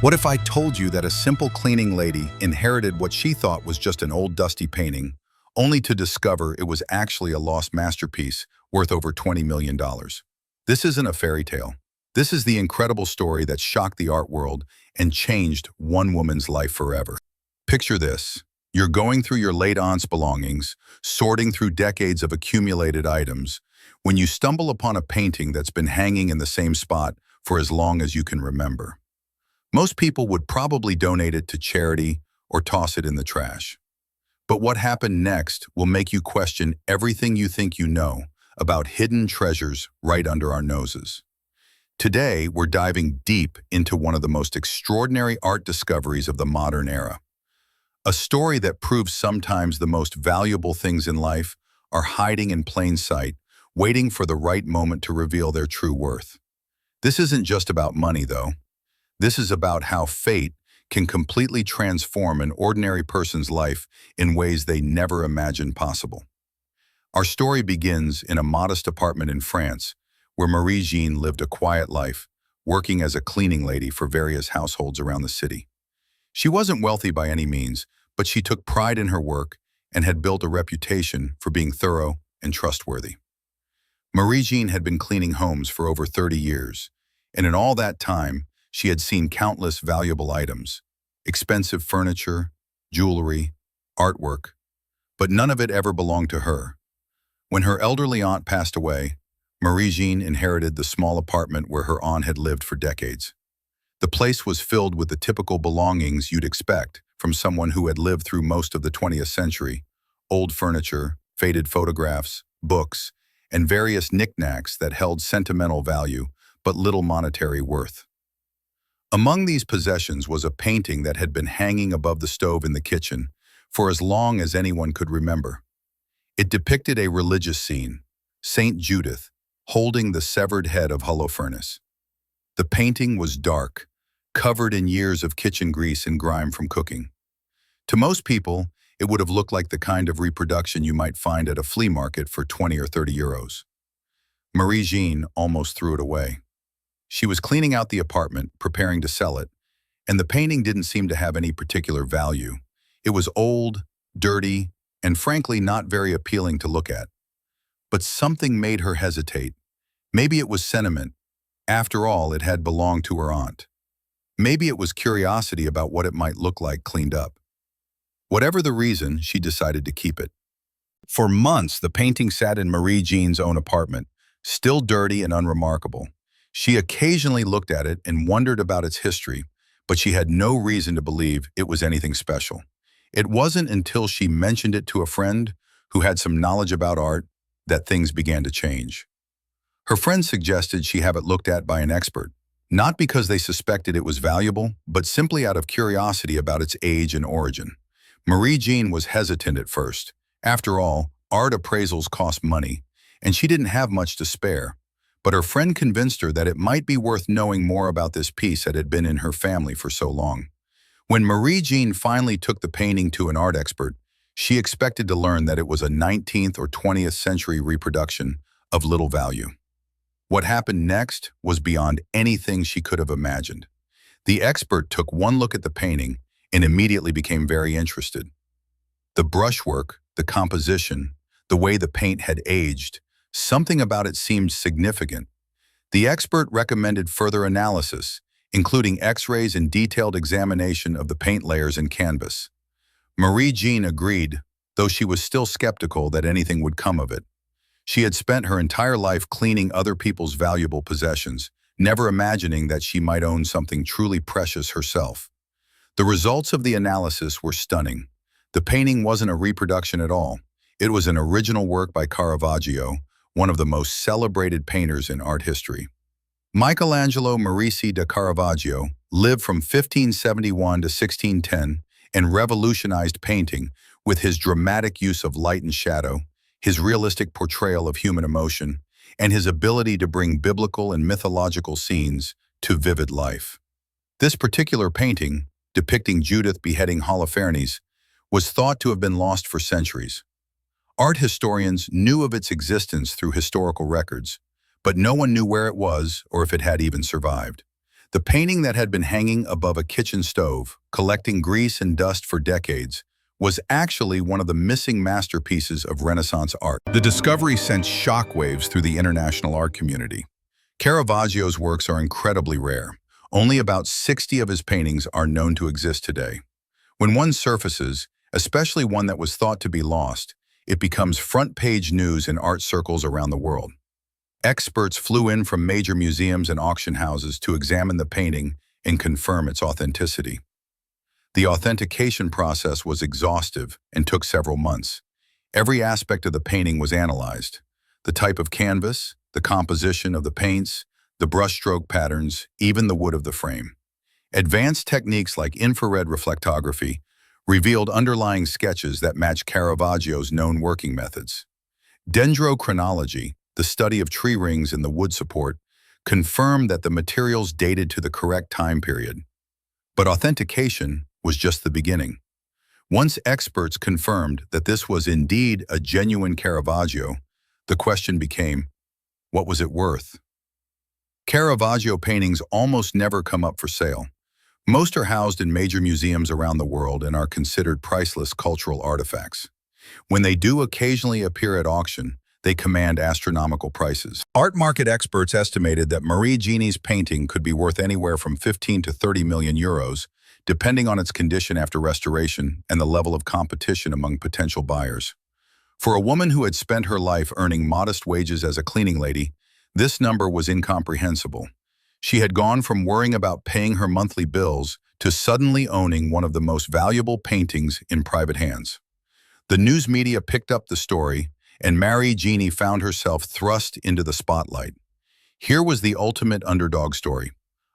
What if I told you that a simple cleaning lady inherited what she thought was just an old dusty painting, only to discover it was actually a lost masterpiece worth over $20 million? This isn't a fairy tale. This is the incredible story that shocked the art world and changed one woman's life forever. Picture this. You're going through your late aunt's belongings, sorting through decades of accumulated items, when you stumble upon a painting that's been hanging in the same spot for as long as you can remember. Most people would probably donate it to charity or toss it in the trash. But what happened next will make you question everything you think you know about hidden treasures right under our noses. Today, we're diving deep into one of the most extraordinary art discoveries of the modern era. A story that proves sometimes the most valuable things in life are hiding in plain sight, waiting for the right moment to reveal their true worth. This isn't just about money, though. This is about how fate can completely transform an ordinary person's life in ways they never imagined possible. Our story begins in a modest apartment in France, where Marie Jeene lived a quiet life, working as a cleaning lady for various households around the city. She wasn't wealthy by any means, but she took pride in her work and had built a reputation for being thorough and trustworthy. Marie Jeene had been cleaning homes for over 30 years, and in all that time, she had seen countless valuable items, expensive furniture, jewelry, artwork, but none of it ever belonged to her. When her elderly aunt passed away, Marie Jeene inherited the small apartment where her aunt had lived for decades. The place was filled with the typical belongings you'd expect from someone who had lived through most of the 20th century: old furniture, faded photographs, books, and various knickknacks that held sentimental value but little monetary worth. Among these possessions was a painting that had been hanging above the stove in the kitchen for as long as anyone could remember. It depicted a religious scene, Saint Judith holding the severed head of Holofernes. The painting was dark, covered in years of kitchen grease and grime from cooking. To most people, it would have looked like the kind of reproduction you might find at a flea market for 20 or 30 euros. Marie Jeene almost threw it away. She was cleaning out the apartment, preparing to sell it, and the painting didn't seem to have any particular value. It was old, dirty, and frankly not very appealing to look at. But something made her hesitate. Maybe it was sentiment. After all, it had belonged to her aunt. Maybe it was curiosity about what it might look like cleaned up. Whatever the reason, she decided to keep it. For months, the painting sat in Marie Jeane's own apartment, still dirty and unremarkable. She occasionally looked at it and wondered about its history, but she had no reason to believe it was anything special. It wasn't until she mentioned it to a friend who had some knowledge about art that things began to change. Her friend suggested she have it looked at by an expert, not because they suspected it was valuable, but simply out of curiosity about its age and origin. Marie Jeene was hesitant at first. After all, art appraisals cost money, and she didn't have much to spare. But her friend convinced her that it might be worth knowing more about this piece that had been in her family for so long. When Marie Jeene finally took the painting to an art expert, she expected to learn that it was a 19th or 20th century reproduction of little value. What happened next was beyond anything she could have imagined. The expert took one look at the painting and immediately became very interested. The brushwork, the composition, the way the paint had aged, something about it seemed significant. The expert recommended further analysis, including X-rays and detailed examination of the paint layers and canvas. Marie Jeene agreed, though she was still skeptical that anything would come of it. She had spent her entire life cleaning other people's valuable possessions, never imagining that she might own something truly precious herself. The results of the analysis were stunning. The painting wasn't a reproduction at all. It was an original work by Caravaggio, one of the most celebrated painters in art history. Michelangelo Merisi da Caravaggio lived from 1571 to 1610 and revolutionized painting with his dramatic use of light and shadow, his realistic portrayal of human emotion, and his ability to bring biblical and mythological scenes to vivid life. This particular painting, depicting Judith beheading Holofernes, was thought to have been lost for centuries. Art historians knew of its existence through historical records, but no one knew where it was or if it had even survived. The painting that had been hanging above a kitchen stove, collecting grease and dust for decades, was actually one of the missing masterpieces of Renaissance art. The discovery sent shockwaves through the international art community. Caravaggio's works are incredibly rare. Only about 60 of his paintings are known to exist today. When one surfaces, especially one that was thought to be lost, it becomes front-page news in art circles around the world. Experts flew in from major museums and auction houses to examine the painting and confirm its authenticity. The authentication process was exhaustive and took several months. Every aspect of the painting was analyzed: the type of canvas, the composition of the paints, the brushstroke patterns, even the wood of the frame. Advanced techniques like infrared reflectography revealed underlying sketches that match Caravaggio's known working methods. Dendrochronology, the study of tree rings in the wood support, confirmed that the materials dated to the correct time period. But authentication was just the beginning. Once experts confirmed that this was indeed a genuine Caravaggio, the question became, what was it worth? Caravaggio paintings almost never come up for sale. Most are housed in major museums around the world and are considered priceless cultural artifacts. When they do occasionally appear at auction, they command astronomical prices. Art market experts estimated that Marie Jeene's painting could be worth anywhere from 15 to 30 million euros, depending on its condition after restoration and the level of competition among potential buyers. For a woman who had spent her life earning modest wages as a cleaning lady, this number was incomprehensible. She had gone from worrying about paying her monthly bills to suddenly owning one of the most valuable paintings in private hands. The news media picked up the story, and Marie Jeene found herself thrust into the spotlight. Here was the ultimate underdog story: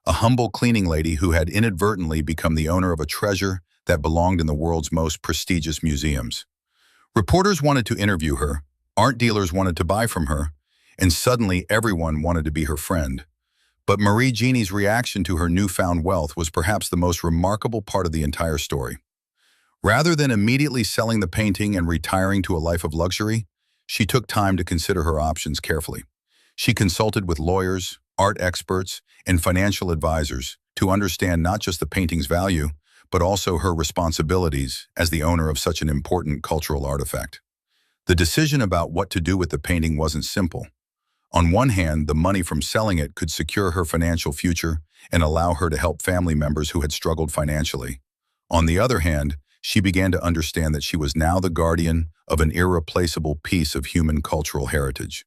a humble cleaning lady who had inadvertently become the owner of a treasure that belonged in the world's most prestigious museums. Reporters wanted to interview her, art dealers wanted to buy from her, and suddenly everyone wanted to be her friend. But Marie Jeene's reaction to her newfound wealth was perhaps the most remarkable part of the entire story. Rather than immediately selling the painting and retiring to a life of luxury, she took time to consider her options carefully. She consulted with lawyers, art experts, and financial advisors to understand not just the painting's value, but also her responsibilities as the owner of such an important cultural artifact. The decision about what to do with the painting wasn't simple. On one hand, the money from selling it could secure her financial future and allow her to help family members who had struggled financially. On the other hand, she began to understand that she was now the guardian of an irreplaceable piece of human cultural heritage.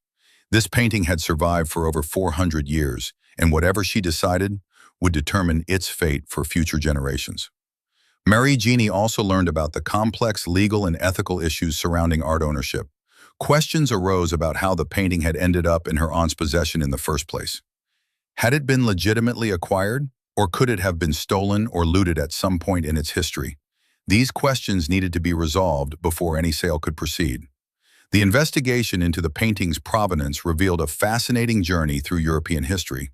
This painting had survived for over 400 years, and whatever she decided would determine its fate for future generations. Marie Jeene also learned about the complex legal and ethical issues surrounding art ownership. Questions arose about how the painting had ended up in her aunt's possession in the first place. Had it been legitimately acquired, or could it have been stolen or looted at some point in its history? These questions needed to be resolved before any sale could proceed. The investigation into the painting's provenance revealed a fascinating journey through European history.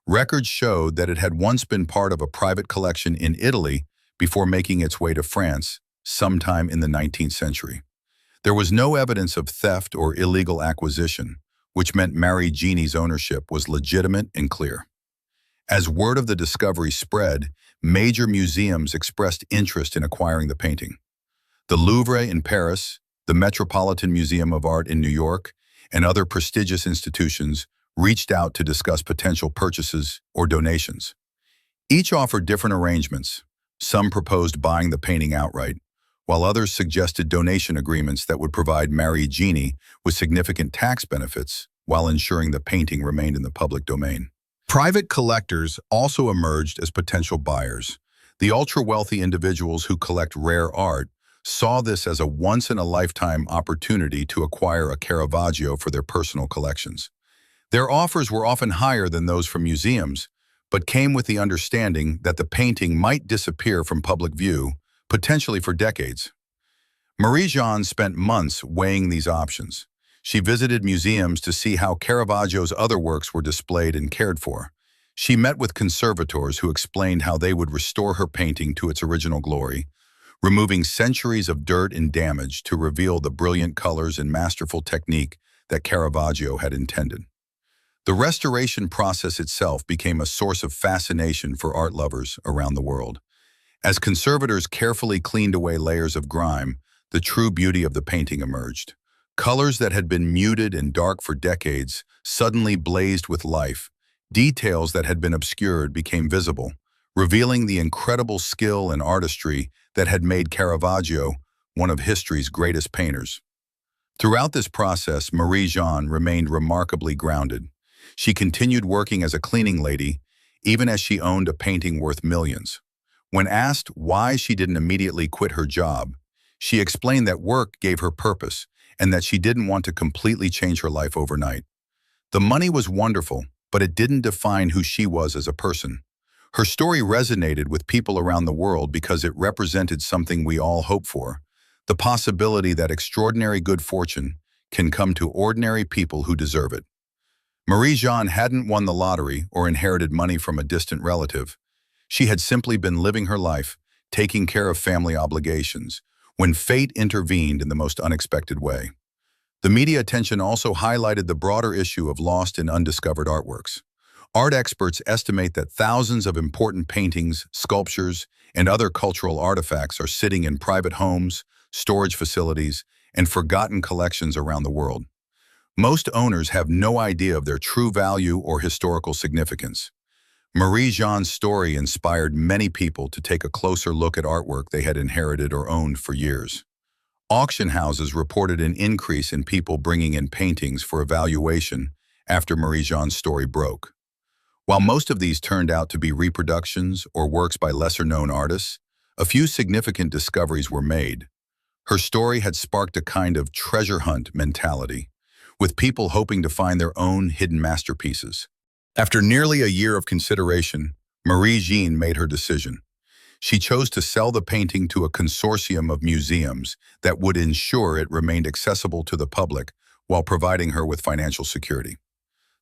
Records showed that it had once been part of a private collection in Italy before making its way to France sometime in the 19th century. There was no evidence of theft or illegal acquisition, which meant Marie Jeene's ownership was legitimate and clear. As word of the discovery spread, major museums expressed interest in acquiring the painting. The Louvre in Paris, the Metropolitan Museum of Art in New York, and other prestigious institutions reached out to discuss potential purchases or donations. Each offered different arrangements. Some proposed buying the painting outright, while others suggested donation agreements that would provide Marie Jeene with significant tax benefits while ensuring the painting remained in the public domain. Private collectors also emerged as potential buyers. The ultra-wealthy individuals who collect rare art saw this as a once-in-a-lifetime opportunity to acquire a Caravaggio for their personal collections. Their offers were often higher than those from museums, but came with the understanding that the painting might disappear from public view, potentially for decades. Marie Jeene spent months weighing these options. She visited museums to see how Caravaggio's other works were displayed and cared for. She met with conservators who explained how they would restore her painting to its original glory, removing centuries of dirt and damage to reveal the brilliant colors and masterful technique that Caravaggio had intended. The restoration process itself became a source of fascination for art lovers around the world. As conservators carefully cleaned away layers of grime, the true beauty of the painting emerged. Colors that had been muted and dark for decades suddenly blazed with life. Details that had been obscured became visible, revealing the incredible skill and artistry that had made Caravaggio one of history's greatest painters. Throughout this process, Marie Jeene remained remarkably grounded. She continued working as a cleaning lady, even as she owned a painting worth millions. When asked why she didn't immediately quit her job, she explained that work gave her purpose and that she didn't want to completely change her life overnight. The money was wonderful, but it didn't define who she was as a person. Her story resonated with people around the world because it represented something we all hope for: the possibility that extraordinary good fortune can come to ordinary people who deserve it. Marie Jeene hadn't won the lottery or inherited money from a distant relative. She had simply been living her life, taking care of family obligations, when fate intervened in the most unexpected way. The media attention also highlighted the broader issue of lost and undiscovered artworks. Art experts estimate that thousands of important paintings, sculptures, and other cultural artifacts are sitting in private homes, storage facilities, and forgotten collections around the world. Most owners have no idea of their true value or historical significance. Marie Jeane's story inspired many people to take a closer look at artwork they had inherited or owned for years. Auction houses reported an increase in people bringing in paintings for evaluation after Marie Jeane's story broke. While most of these turned out to be reproductions or works by lesser-known artists, a few significant discoveries were made. Her story had sparked a kind of treasure hunt mentality, with people hoping to find their own hidden masterpieces. After nearly a year of consideration, Marie Jeene made her decision. She chose to sell the painting to a consortium of museums that would ensure it remained accessible to the public while providing her with financial security.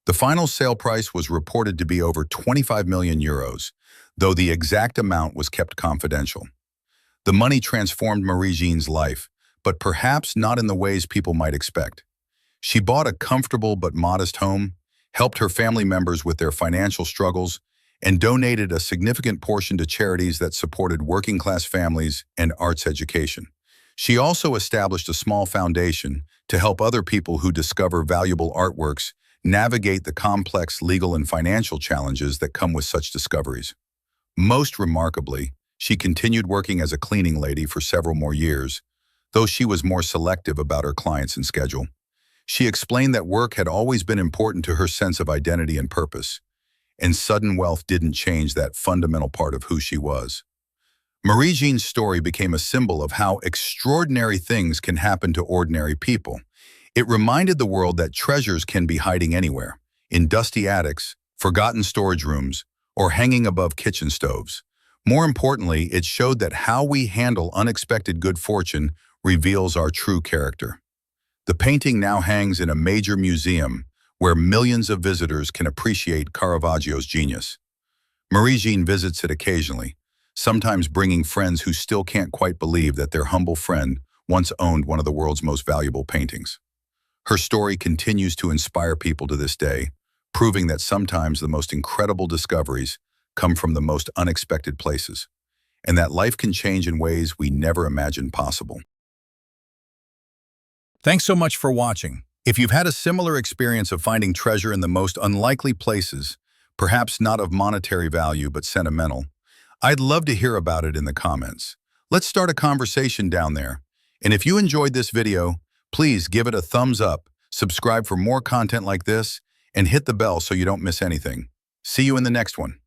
The final sale price was reported to be over 25 million euros, though the exact amount was kept confidential. The money transformed Marie Jeene's life, but perhaps not in the ways people might expect. She bought a comfortable but modest home, helped her family members with their financial struggles, and donated a significant portion to charities that supported working-class families and arts education. She also established a small foundation to help other people who discover valuable artworks navigate the complex legal and financial challenges that come with such discoveries. Most remarkably, she continued working as a cleaning lady for several more years, though she was more selective about her clients and schedule. She explained that work had always been important to her sense of identity and purpose, and sudden wealth didn't change that fundamental part of who she was. Marie Jeene's story became a symbol of how extraordinary things can happen to ordinary people. It reminded the world that treasures can be hiding anywhere, in dusty attics, forgotten storage rooms, or hanging above kitchen stoves. More importantly, it showed that how we handle unexpected good fortune reveals our true character. The painting now hangs in a major museum where millions of visitors can appreciate Caravaggio's genius. Marie Jeene visits it occasionally, sometimes bringing friends who still can't quite believe that their humble friend once owned one of the world's most valuable paintings. Her story continues to inspire people to this day, proving that sometimes the most incredible discoveries come from the most unexpected places, and that life can change in ways we never imagined possible. Thanks so much for watching. If you've had a similar experience of finding treasure in the most unlikely places, perhaps not of monetary value but sentimental, I'd love to hear about it in the comments. Let's start a conversation down there. And if you enjoyed this video, please give it a thumbs up, subscribe for more content like this, and hit the bell so you don't miss anything. See you in the next one.